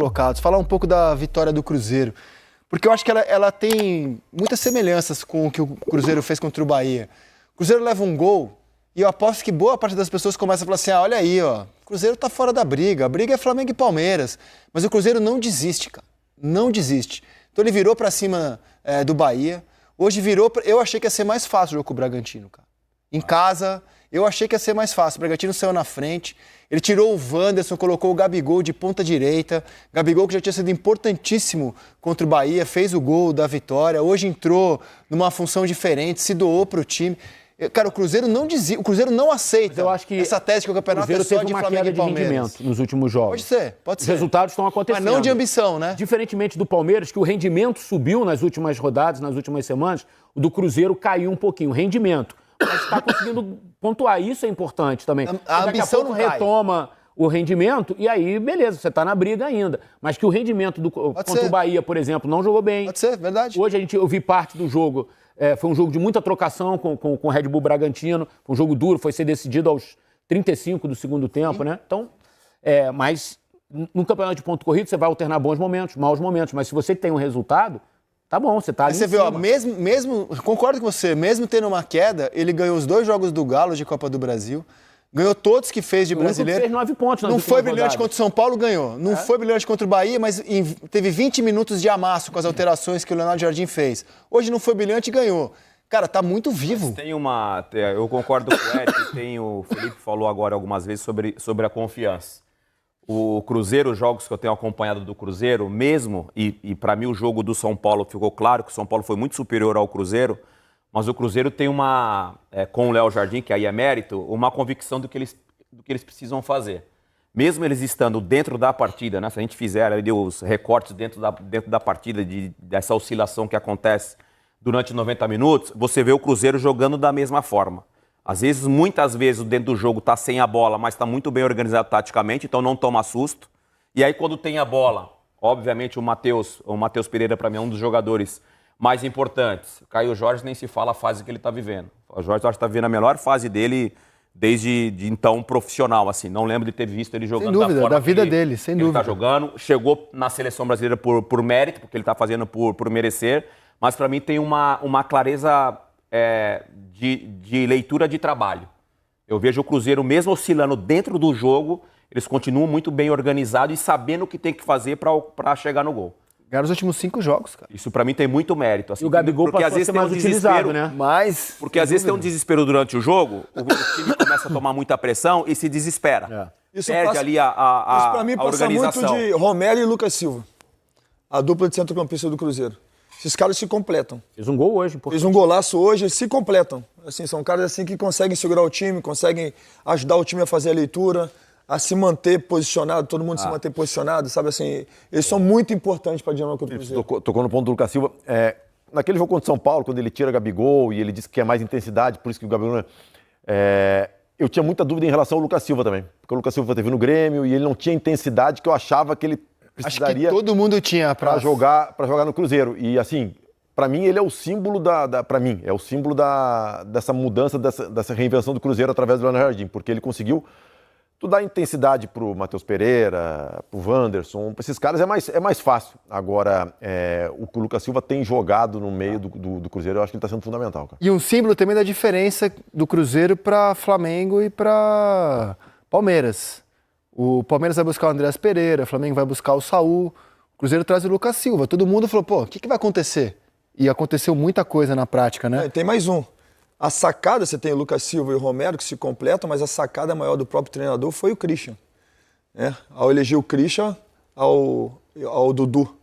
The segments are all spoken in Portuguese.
colocados. Falar um pouco da vitória do Cruzeiro. Porque eu acho que ela tem muitas semelhanças com o que o Cruzeiro fez contra o Bahia. O Cruzeiro leva um gol e eu aposto que boa parte das pessoas começa a falar assim, olha aí, ó, o Cruzeiro tá fora da briga, a briga é Flamengo e Palmeiras. Mas o Cruzeiro não desiste, cara. Não desiste. Então ele virou pra cima do Bahia. Hoje eu achei que ia ser mais fácil o jogo com o Bragantino, cara. Em casa, eu achei que ia ser mais fácil. O Bragantino saiu na frente. Ele tirou o Wanderson, colocou o Gabigol de ponta direita. Gabigol que já tinha sido importantíssimo contra o Bahia, fez o gol da vitória. Hoje entrou numa função diferente, se doou pro time. Cara, o Cruzeiro não desiste, o Cruzeiro não aceita essa tese que o campeonato é só de Flamengo e Palmeiras. De rendimento nos últimos jogos. Pode ser. Os resultados estão acontecendo. Mas não de ambição, né? Diferentemente do Palmeiras, que o rendimento subiu nas últimas rodadas, nas últimas semanas, o do Cruzeiro caiu um pouquinho, o rendimento. Mas está conseguindo pontuar, isso é importante também. A ambição não retoma o rendimento e aí, beleza, você está na briga ainda. Mas que o rendimento contra o Bahia, por exemplo, não jogou bem. Pode ser, verdade. Hoje eu vi parte do jogo, foi um jogo de muita trocação com o Red Bull Bragantino, foi um jogo duro, foi ser decidido aos 35 do segundo tempo, né? Então, mas no campeonato de ponto corrido você vai alternar bons momentos, maus momentos, mas se você tem um resultado, tá bom, você tá ali. Você vê, ó, mesmo, concordo com você, mesmo tendo uma queda, ele ganhou os 2 jogos do Galo de Copa do Brasil, ganhou todos que fez de brasileiro. Fez 9 pontos Não foi brilhante contra o São Paulo, ganhou. Não foi brilhante contra o Bahia, mas teve 20 minutos de amasso com as alterações que o Leonardo Jardim fez. Hoje não foi brilhante e ganhou. Cara, tá muito vivo. Eu concordo com o Eric, o Felipe falou agora algumas vezes sobre a confiança. O Cruzeiro, os jogos que eu tenho acompanhado do Cruzeiro, mesmo, e para mim o jogo do São Paulo ficou claro que o São Paulo foi muito superior ao Cruzeiro, mas o Cruzeiro tem com o Léo Jardim, que aí é mérito, uma convicção do que eles precisam fazer. Mesmo eles estando dentro da partida, né, se a gente fizer ali os recortes dentro da partida, dessa oscilação que acontece durante 90 minutos, você vê o Cruzeiro jogando da mesma forma. Às vezes, muitas vezes, dentro do jogo está sem a bola, mas está muito bem organizado taticamente, então não toma susto. E aí, quando tem a bola, obviamente o Matheus Pereira, para mim, é um dos jogadores mais importantes. Caio Jorge nem se fala a fase que ele está vivendo. O Jorge está vivendo a melhor fase dele desde então profissional, assim. Não lembro de ter visto ele jogando da forma da vida dele, sem dúvida. Ele está jogando. Chegou na seleção brasileira por mérito, porque ele está fazendo por merecer. Mas para mim tem uma clareza de leitura de trabalho. Eu vejo o Cruzeiro, mesmo oscilando dentro do jogo, eles continuam muito bem organizados e sabendo o que tem que fazer para chegar no gol. Ganharam os últimos 5 jogos, cara. Isso para mim tem muito mérito. Assim, e o Gabigol porque passou a ser mais utilizado, né? Porque às vezes tem um desespero durante o jogo, o time começa a tomar muita pressão e se desespera. Isso perde ali a organização. Isso para mim passa muito de Romero e Lucas Silva. A dupla de centrocampista do Cruzeiro. Esses caras se completam. Fez um gol hoje. Fez um golaço hoje, se completam. Assim, são caras assim que conseguem segurar o time, conseguem ajudar o time a fazer a leitura, a se manter posicionado, todo mundo se manter posicionado, sabe assim? Eles são muito importantes para a dinâmica do Cruzeiro. Tocou no ponto do Lucas Silva. Naquele jogo contra o São Paulo, quando ele tira Gabigol e ele disse que quer mais intensidade, por isso que o Gabigol... eu tinha muita dúvida em relação ao Lucas Silva também. Porque o Lucas Silva teve no Grêmio e ele não tinha a intensidade que eu achava que ele precisaria. Acho que todo mundo tinha para jogar no Cruzeiro. E assim, para mim ele é o símbolo dessa mudança, dessa reinvenção do Cruzeiro através do Leonardo Jardim, porque ele conseguiu dar intensidade pro Matheus Pereira, pro Wanderson, pra esses caras é mais fácil. Agora, o que o Lucas Silva tem jogado no meio do Cruzeiro, eu acho que ele está sendo fundamental, cara. E um símbolo também da diferença do Cruzeiro para Flamengo e para Palmeiras. O Palmeiras vai buscar o Andreas Pereira, o Flamengo vai buscar o Saul, o Cruzeiro traz o Lucas Silva. Todo mundo falou, pô, o que vai acontecer? E aconteceu muita coisa na prática, né? Tem mais um. A sacada, você tem o Lucas Silva e o Romero que se completam, mas a sacada maior do próprio treinador foi o Christian. Ao eleger o Christian ao Dudu.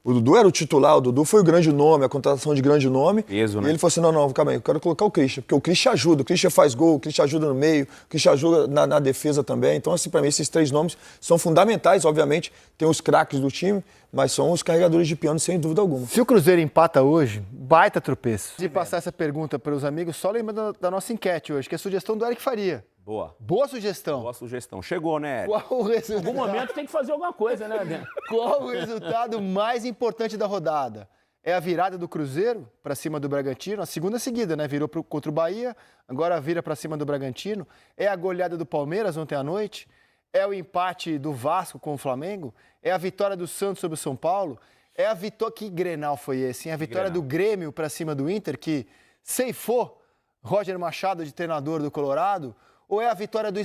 O Dudu era o titular, o Dudu foi o grande nome, a contratação de grande nome. Peso, né? E ele falou assim, não, calma aí, eu quero colocar o Christian, porque o Christian ajuda, o Christian faz gol, o Christian ajuda no meio, o Christian ajuda na defesa também. Então, assim, para mim, esses 3 nomes são fundamentais, obviamente, tem os craques do time, mas são os carregadores de piano, sem dúvida alguma. Se o Cruzeiro empata hoje, baita tropeço. De passar essa pergunta para os amigos, só lembrando da nossa enquete hoje, que é a sugestão do Eric Faria. Boa sugestão. Boa sugestão. Chegou, né, Eric? Qual o resultado? Em algum momento tem que fazer alguma coisa, né, Adriano? Qual o resultado mais importante da rodada? É a virada do Cruzeiro para cima do Bragantino, a segunda seguida, né? Virou contra o Bahia, agora vira para cima do Bragantino. É a goleada do Palmeiras ontem à noite. É o empate do Vasco com o Flamengo? É a vitória do Santos sobre o São Paulo? É a vitória... Que Grenal foi esse, hein? A vitória do Grêmio para cima do Inter, que ceifou Roger Machado de treinador do Colorado? Ou é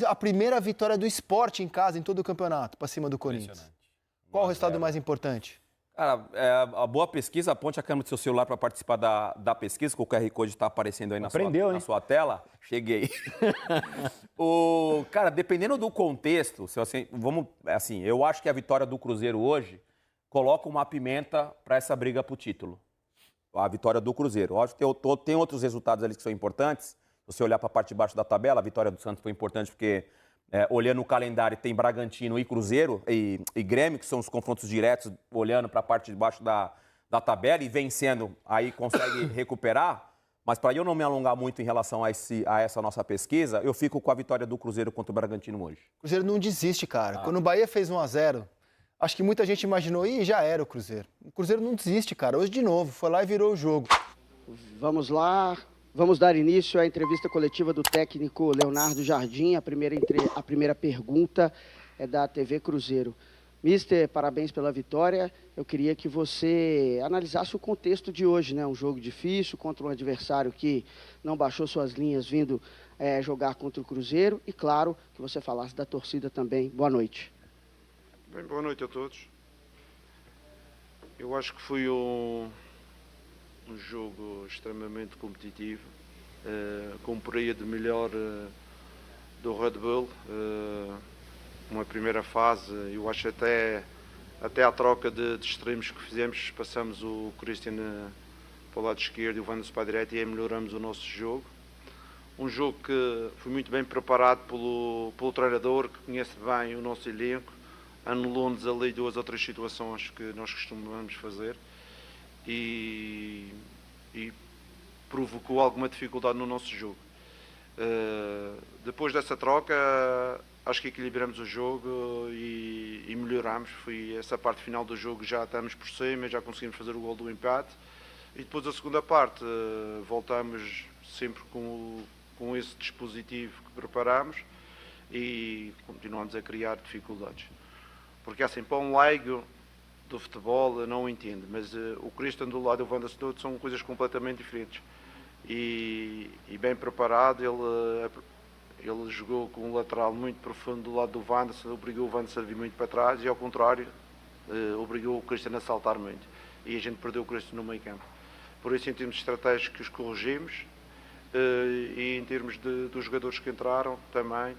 a primeira vitória do Sport em casa, em todo o campeonato, para cima do Corinthians? Qual o resultado mais importante? Cara, a boa pesquisa, aponte a câmera do seu celular para participar da pesquisa, que o QR Code está aparecendo aí na sua tela. Cheguei. Cara, dependendo do contexto, eu acho que a vitória do Cruzeiro hoje coloca uma pimenta para essa briga para o título. A vitória do Cruzeiro. Eu acho que tem outros resultados ali que são importantes. Se você olhar para a parte de baixo da tabela, a vitória do Santos foi importante porque... olhando o calendário, tem Bragantino e Cruzeiro e Grêmio, que são os confrontos diretos, olhando para a parte de baixo da tabela e vencendo, aí consegue recuperar. Mas para eu não me alongar muito em relação a essa nossa pesquisa, eu fico com a vitória do Cruzeiro contra o Bragantino hoje. O Cruzeiro não desiste, cara. Quando o Bahia fez 1-0, acho que muita gente imaginou, já era o Cruzeiro. O Cruzeiro não desiste, cara. Hoje de novo, foi lá e virou o jogo. Vamos lá. Vamos dar início à entrevista coletiva do técnico Leonardo Jardim. A primeira pergunta é da TV Cruzeiro. Mister, parabéns pela vitória. Eu queria que você analisasse o contexto de hoje, né? Um jogo difícil contra um adversário que não baixou suas linhas vindo jogar contra o Cruzeiro. E, claro, que você falasse da torcida também. Boa noite. Bem, boa noite a todos. Eu acho que foi um jogo extremamente competitivo, com por aí de melhor do Red Bull. Uma primeira fase, eu acho até a troca de extremos que fizemos, passamos o Christian para o lado esquerdo e o Wanderson para a direita e aí melhoramos o nosso jogo. Um jogo que foi muito bem preparado pelo treinador, que conhece bem o nosso elenco, anulou-nos ali 2 ou 3 situações que nós costumamos fazer. E provocou alguma dificuldade no nosso jogo. Depois dessa troca, acho que equilibramos o jogo e melhoramos. Foi essa parte final do jogo, já estamos por cima, já conseguimos fazer o gol do empate. E depois a segunda parte, voltamos sempre com esse dispositivo que preparamos e continuamos a criar dificuldades. Porque assim, para um leigo do futebol, não o entendo, mas o Christian do lado do Wanderson são coisas completamente diferentes. E bem preparado, ele jogou com um lateral muito profundo do lado do Wanderson, obrigou o Wanderson a vir muito para trás e, ao contrário, obrigou o Christian a saltar muito. E a gente perdeu o Christian no meio campo. Por isso, em termos estratégicos, corrigimos, e em termos dos jogadores que entraram, também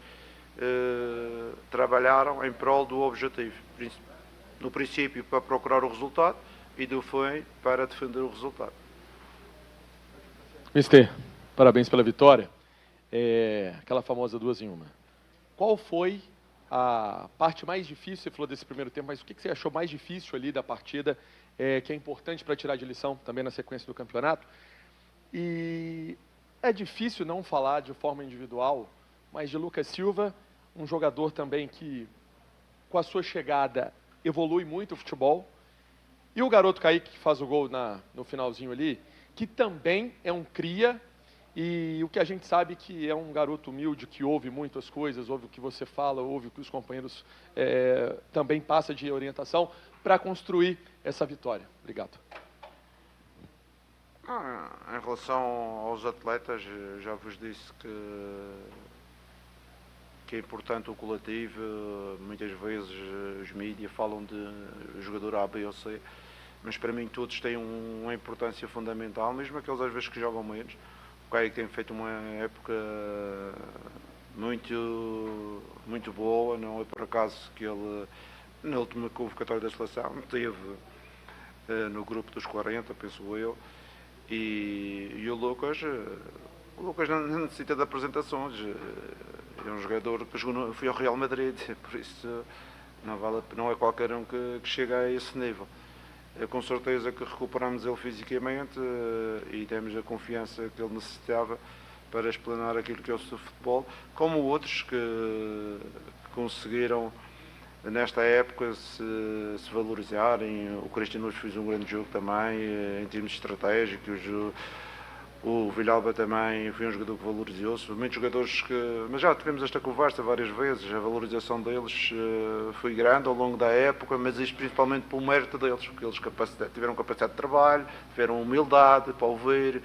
trabalharam em prol do objetivo. No princípio para procurar o resultado e do fim para defender o resultado. Mister, parabéns pela vitória. Aquela famosa 2 em 1. Qual foi a parte mais difícil, você falou desse primeiro tempo, mas o que você achou mais difícil ali da partida, que é importante para tirar de lição também na sequência do campeonato? E é difícil não falar de forma individual, mas de Lucas Silva, um jogador também que, com a sua chegada, evolui muito o futebol. E o garoto Kaique, que faz o gol no finalzinho ali, que também é um cria, e o que a gente sabe que é um garoto humilde, que ouve muito as coisas, ouve o que você fala, ouve o que os companheiros também passa de orientação para construir essa vitória. Obrigado. Em relação aos atletas, já vos disse que é importante o coletivo. Muitas vezes os mídias falam de jogador A, B ou C, mas para mim todos têm uma importância fundamental, mesmo aqueles às vezes que jogam menos. O Caio tem feito uma época muito boa, não é por acaso que ele, na última convocatória da seleção, esteve no grupo dos 40, penso eu, e o Lucas não necessita de apresentações. É um jogador que foi ao Real Madrid, por isso não é qualquer um que chega a esse nível. Com certeza que recuperamos ele fisicamente e temos a confiança que ele necessitava para explanar aquilo que é o seu futebol, como outros que conseguiram nesta época se valorizarem. O Cristiano hoje fez um grande jogo também, em termos estratégicos. O Villalba também foi um jogador que valorizou-se. Muitos jogadores que... Mas já tivemos esta conversa várias vezes. A valorização deles foi grande ao longo da época, mas isto principalmente pelo mérito deles, porque eles tiveram capacidade de trabalho, tiveram humildade para ouvir,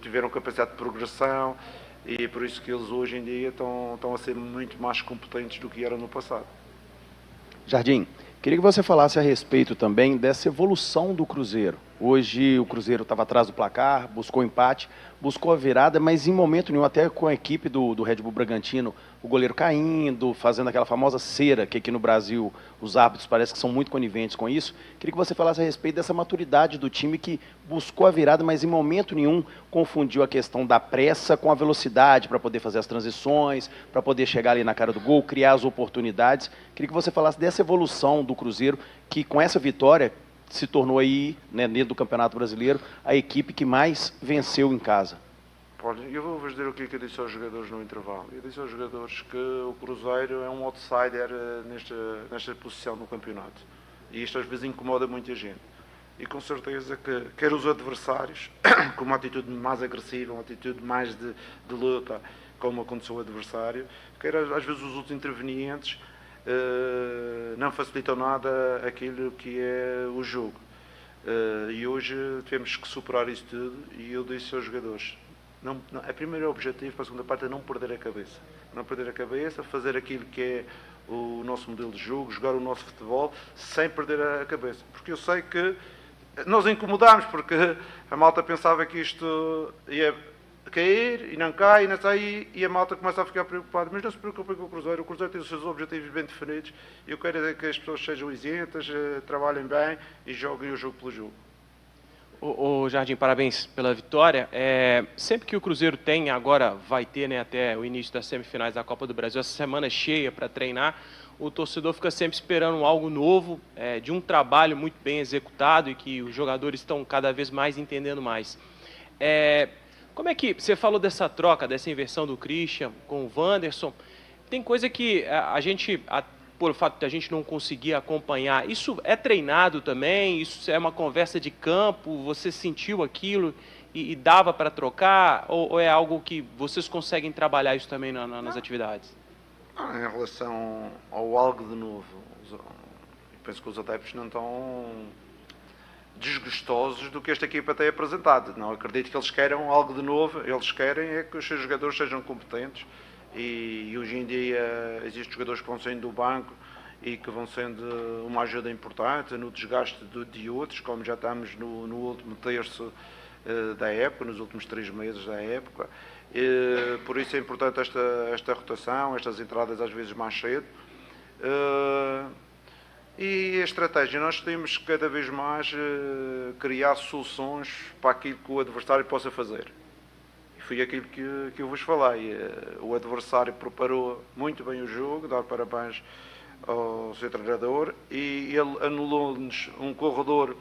tiveram capacidade de progressão, e é por isso que eles hoje em dia estão a ser muito mais competentes do que eram no passado. Jardim, queria que você falasse a respeito também dessa evolução do Cruzeiro. Hoje o Cruzeiro estava atrás do placar, buscou empate, buscou a virada, mas em momento nenhum, até com a equipe do Red Bull Bragantino, o goleiro caindo, fazendo aquela famosa cera, que aqui no Brasil os árbitros parece que são muito coniventes com isso. Queria que você falasse a respeito dessa maturidade do time que buscou a virada, mas em momento nenhum confundiu a questão da pressa com a velocidade para poder fazer as transições, para poder chegar ali na cara do gol, criar as oportunidades. Queria que você falasse dessa evolução do Cruzeiro, que com essa vitória se tornou aí, né, dentro do Campeonato Brasileiro, a equipe que mais venceu em casa. Olha, eu vou-vos dizer o que eu disse aos jogadores no intervalo. Eu disse aos jogadores que o Cruzeiro é um outsider nesta posição no campeonato. E isto às vezes incomoda muita gente. E com certeza que quer os adversários, com uma atitude mais agressiva, uma atitude mais de luta, como aconteceu o adversário, quer às vezes os outros intervenientes, não facilitam nada aquilo que é o jogo. E hoje temos que superar isso tudo, e eu disse aos jogadores, o primeiro objetivo para a segunda parte é não perder a cabeça. Não perder a cabeça, fazer aquilo que é o nosso modelo de jogo, jogar o nosso futebol sem perder a cabeça. Porque eu sei que nós incomodámos, porque a malta pensava que isto ia cair e não cai, e não sai, e a malta começa a ficar preocupada. Mas não se preocupem com o Cruzeiro tem os seus objetivos bem definidos, e eu quero que as pessoas sejam isentas, trabalhem bem e joguem o jogo pelo jogo. O Jardim, parabéns pela vitória. Sempre que o Cruzeiro tem, agora vai ter, né, até o início das semifinais da Copa do Brasil, essa semana cheia para treinar, o torcedor fica sempre esperando algo novo, de um trabalho muito bem executado e que os jogadores estão cada vez mais entendendo mais. Como é que você falou dessa troca, dessa inversão do Christian com o Wanderson? Tem coisa que a gente, por fato de a gente não conseguir acompanhar, isso é treinado também? Isso é uma conversa de campo? Você sentiu aquilo e dava para trocar? Ou é algo que vocês conseguem trabalhar isso também nas atividades? Em relação ao algo de novo, eu penso que os adeptos não estão desgostosos do que esta equipa tem apresentado. Não acredito que eles queiram algo de novo. Eles querem é que os seus jogadores sejam competentes, e hoje em dia existem jogadores que vão saindo do banco e que vão sendo uma ajuda importante no desgaste de outros, como já estamos no último terço da época, nos últimos 3 meses da época. Por isso é importante esta rotação, estas entradas às vezes mais cedo. E a estratégia, nós temos cada vez mais criar soluções para aquilo que o adversário possa fazer. E foi aquilo que eu vos falei. O adversário preparou muito bem o jogo, dar parabéns ao seu treinador, e ele anulou-nos um corredor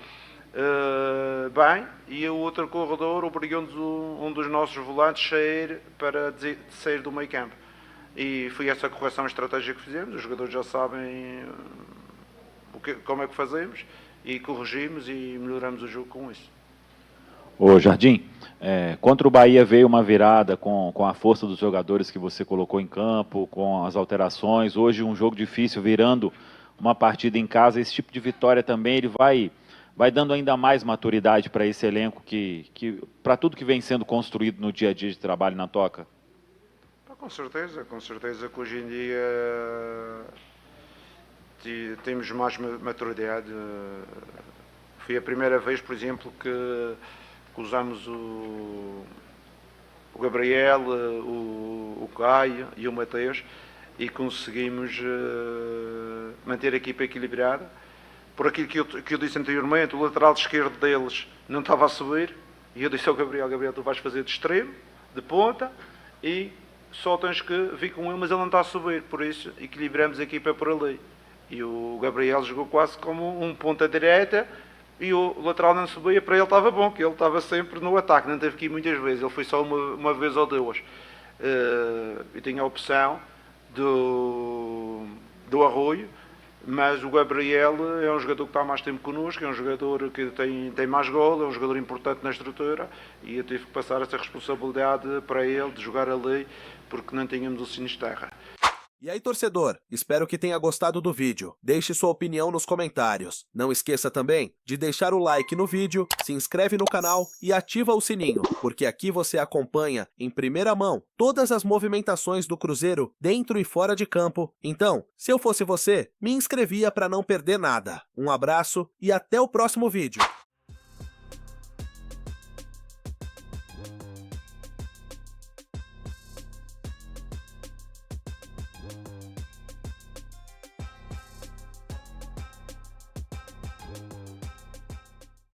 bem, e o outro corredor obrigou-nos um dos nossos volantes a sair do meio campo. E foi essa correção estratégica que fizemos. Os jogadores já sabem como é que fazemos, e corrigimos e melhoramos o jogo com isso. Ô Jardim, contra o Bahia veio uma virada com a força dos jogadores que você colocou em campo, com as alterações. Hoje um jogo difícil, virando uma partida em casa. Esse tipo de vitória também ele vai dando ainda mais maturidade para esse elenco, para tudo que vem sendo construído no dia a dia de trabalho na Toca? Com certeza que hoje em dia temos mais maturidade. Foi a primeira vez, por exemplo, que usamos o Gabriel, o Caio e o Mateus, e conseguimos manter a equipa equilibrada. Por aquilo que eu disse anteriormente, o lateral esquerdo deles não estava a subir, e eu disse ao Gabriel, tu vais fazer de extremo, de ponta, e só tens que vir com ele, mas ele não está a subir, por isso equilibramos a equipa por ali. E o Gabriel jogou quase como um ponta direita, e o lateral não subia, para ele estava bom, que ele estava sempre no ataque, não teve que ir muitas vezes, ele foi só uma vez ou duas. E tinha a opção do Arroio, Mas o Gabriel é um jogador que está há mais tempo connosco, é um jogador que tem mais gol, é um jogador importante na estrutura e eu tive que passar essa responsabilidade para ele de jogar ali porque não tínhamos o Sinisterra. E aí, torcedor, espero que tenha gostado do vídeo. Deixe sua opinião nos comentários. Não esqueça também de deixar o like no vídeo, se inscreve no canal e ativa o sininho, porque aqui você acompanha, em primeira mão, todas as movimentações do Cruzeiro dentro e fora de campo. Então, se eu fosse você, me inscrevia para não perder nada. Um abraço e até o próximo vídeo.